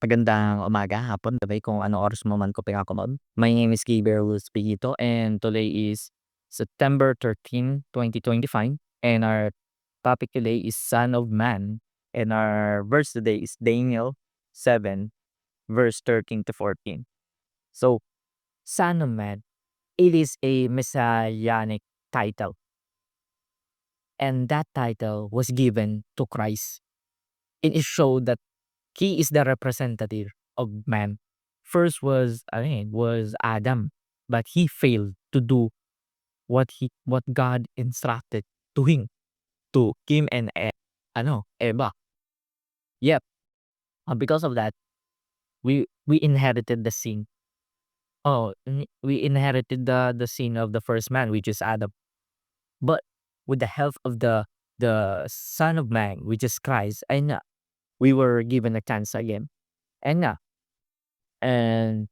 Magandang umaga, hapon, gabi kung anong oras mo man ko pinakakunod. My name is Gabriel Luz Pigito and today is September 13, 2025 and our topic today is Son of Man and our verse today is Daniel 7 verse 13 to 14. So, Son of Man, it is a messianic title and that title was given to Christ. It is showed that he is the representative of man. First was Adam, but he failed to do what God instructed to him and Eva. Yep. Because of that, we inherited the sin. We inherited the sin of the first man, which is Adam. But with the help of the Son of Man, which is Christ, and we were given a chance again. And and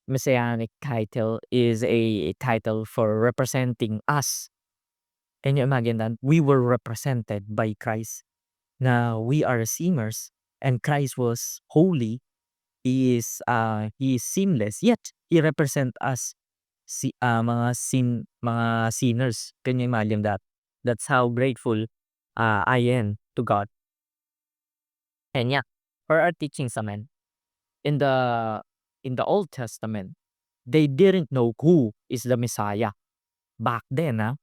messianic title is a title for representing us. Can you imagine that? We were represented by Christ. Now we are sinners and Christ was holy. He is sinless. Yet he represent us mga sinners. Can you imagine that? That's how grateful I am to God. And yeah, for our teachings, amen. In the Old Testament, they didn't know who is the Messiah back then.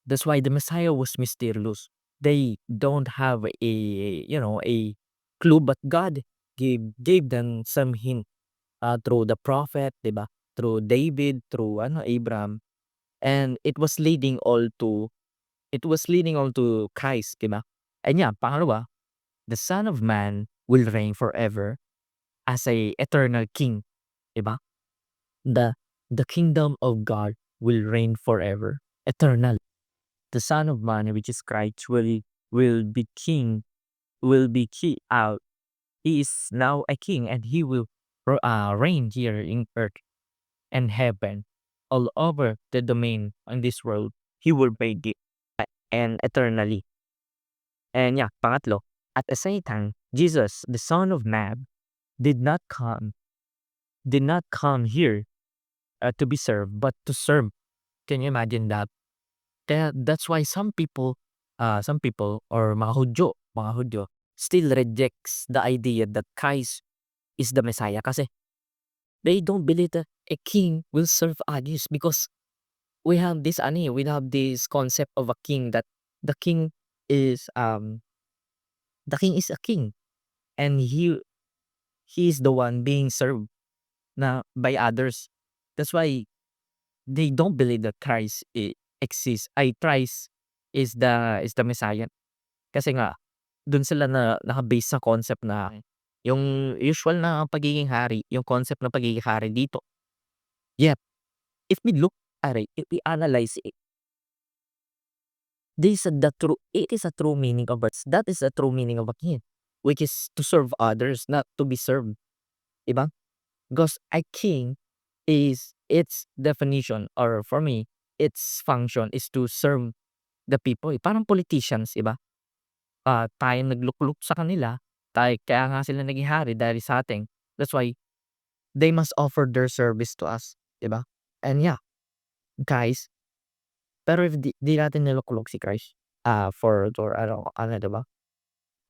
That's why the Messiah was mysterious. They don't have a clue, but God gave them some hint through the prophet, diba? Through David, through Abraham, and it was leading all to Christ, diba? And yeah, pangalawa, the Son of Man will reign forever as a eternal king, diba? The the kingdom of God will reign forever, eternal. The Son of Man, which is Christ, will be king, will be king out. He is now a king, and he will reign here in earth and heaven, all over the domain on this world. He will reign and eternally. And yeah, pangatlo, at the same time, Jesus, the Son of Man, did not come did not come here to be served, but to serve. Can you imagine that? That's why some people or mga Hudyo still rejects the idea that Christ is the Messiah kasi they don't believe that a king will serve others because we have this concept of a king that the king is um the king is a king and he is the one being served na by others. That's why they don't believe that Christ exists. Christ is the Messiah. Kasi nga, dun sila naka-base sa concept na yung usual na pagiging hari, yung concept ng pagiging hari dito. Yep, if we look at it, if we analyze it, it is a true meaning of words. That is a true meaning of a king, which is to serve others, not to be served. Diba? Because a king is its definition, or for me, its function is to serve the people. Parang politicians, iba? Tayong naglukluk sa kanila, kaya nga sila naging hari dahil sa atin. That's why they must offer their service to us, 'di ba? And yeah, guys, pero if di natin niluklok si Christ, for ano 'di ba?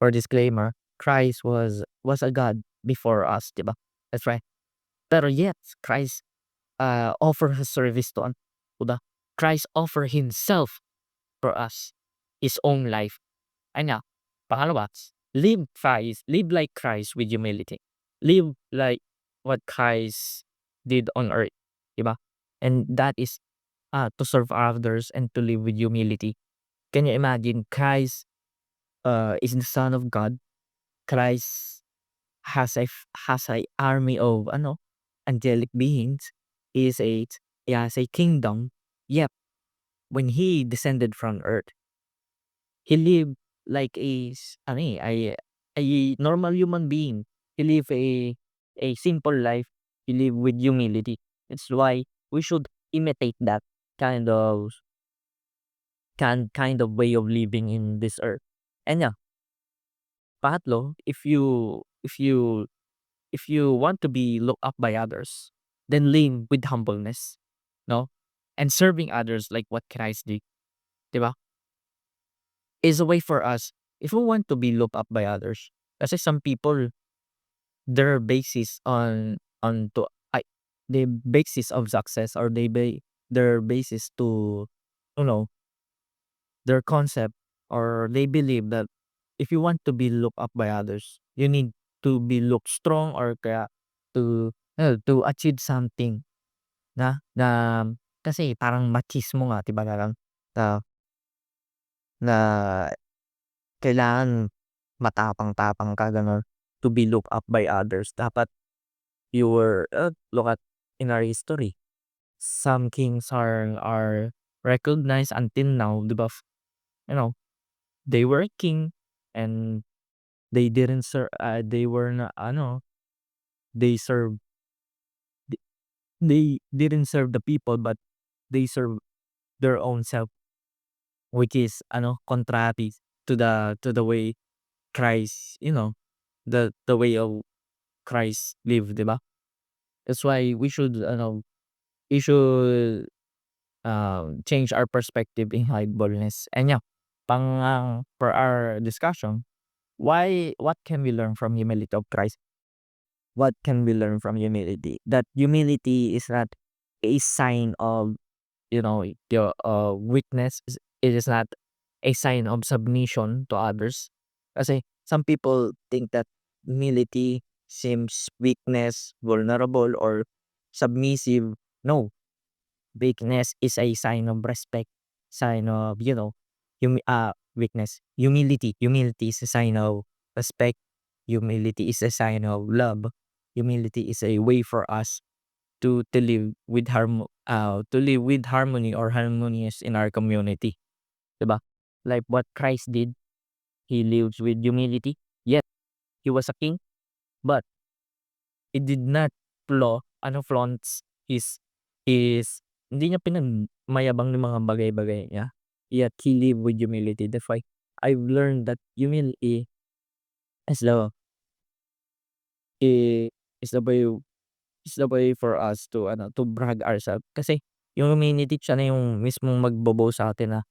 For disclaimer, Christ was a God before us, 'di ba? That's right. Pero yet, Christ offer his service to us, 'di ba? Christ offer himself for us, his own life. And yeah, pangalawa, live like Christ with humility. Live like what Christ did on earth, 'di ba? And that is to serve others and to live with humility. Can you imagine Christ is the Son of God. Christ has a army of angelic beings. He has a kingdom. Yep, when he descended from earth, he lived like a normal human being. He lived a simple life. He lived with humility. It's why we should imitate that kind of kind of way of living in this earth. And yeah, pangatlo, if you if you want to be looked up by others, then lean with humbleness, no? And serving others like what Christ did, 'di ba? Is a way for us if we want to be looked up by others. Kasi some people, their basis on to I the basis of success, or their basis to, you know, their concept, or they believe that if you want to be looked up by others, you need to be look strong, or kaya to achieve something na kasi parang machismo nga, 'di ba, parang na na kailangan matapang-tapang ka gano'n to be looked up by others. Dapat you were, look at in our history, some kings are recognized until now, 'di ba? You know, they were a king, and they were na ano, they serve they didn't serve the people, but they serve their own self, which is contrary to the way Christ, the way of Christ lived, 'di ba? That's why we should, change our perspective in humbleness. And yeah, for our discussion, what can we learn from humility of Christ? What can we learn from humility? That humility is not a sign of, your weakness. It is not a sign of submission to others. Kasi some people think that humility seems weakness, vulnerable, or submissive. No, weakness is a sign of respect, sign of, weakness. Humility is a sign of respect. Humility is a sign of love. Humility is a way for us to live with harmony, or harmonious in our community, 'di ba? Like what Christ did, he lives with humility. Yet he was a king, but he did not flaunts his hindi niya pinagmayabang ng mga bagay-bagay niya. Yet he lived with humility. That's why I've learned that humility is i is the way is the way for us to brag ourselves. Kasi yung humility, siya na yung mismong magbo-boast sa atin, na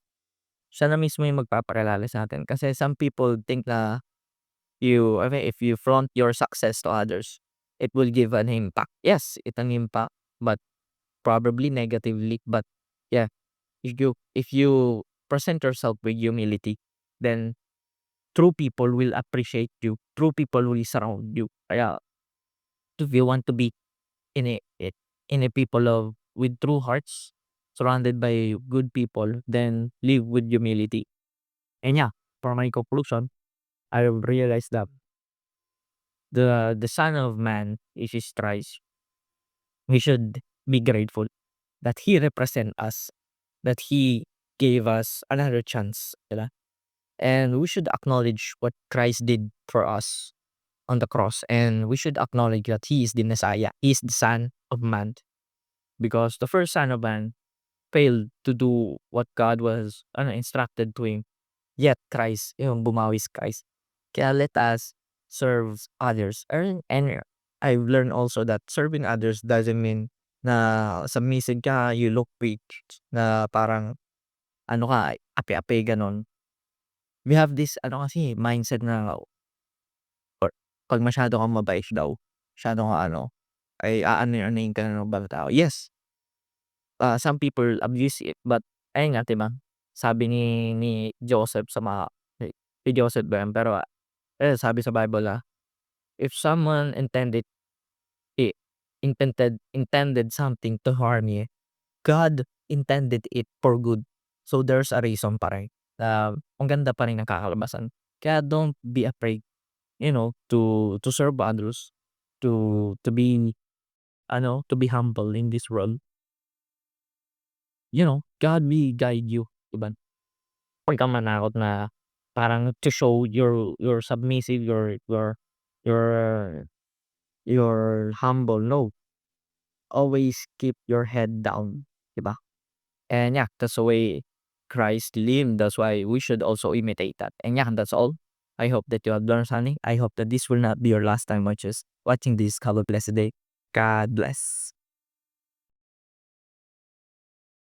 siya na mismo yung magpapakilala sa atin. Kasi some people think na if you flaunt your success to others, it will give an impact. Yes, it an impact, but probably negatively. But yeah, if you present yourself with humility, then true people will appreciate you. True people will surround you. Kaya if you want to be in a people of with true hearts, surrounded by good people, then live with humility. And yeah, for my conclusion, I realized that the Son of Man is his Christ. We should be grateful that he represent us, that he gave us another chance, diba? And we should acknowledge what Christ did for us on the cross, and we should acknowledge that he is the Messiah, he is the Son of Man, because the first Son of Man failed to do what God was instructed to him. Yet Christ, yung bumawi si Christ. Kaya let us serve others. And I've learned also that serving others doesn't mean na submissive ka, you look weak, na parang ka, api-api gano'n. We have this kasi mindset na, or 'pag masyado kang mabait daw, masyado kang ay aano-anuhin ka ng ibang tao. Yes, some people abuse it, but ayun nga, 'di ba? Sabi ni Joseph sa mga si Joseph ba yun? Pero sabi sa Bible, if someone i intended something to harm you, God intended it for good. So there's a reason pa rin na ang ganda pa rin ng kakalabasan. Kaya don't be afraid, to serve others, to be to be humble in this world. God will guide you, 'di ba? Huwag kang manakot na parang to show your submissive, your you're humble. No, always keep your head down, 'di ba? And yeah, that's the way Christ lived. That's why we should also imitate that. And yeah, that's all. I hope that you have learned something. I hope that this will not be your last time watches watching this. Have a blessed day. God bless.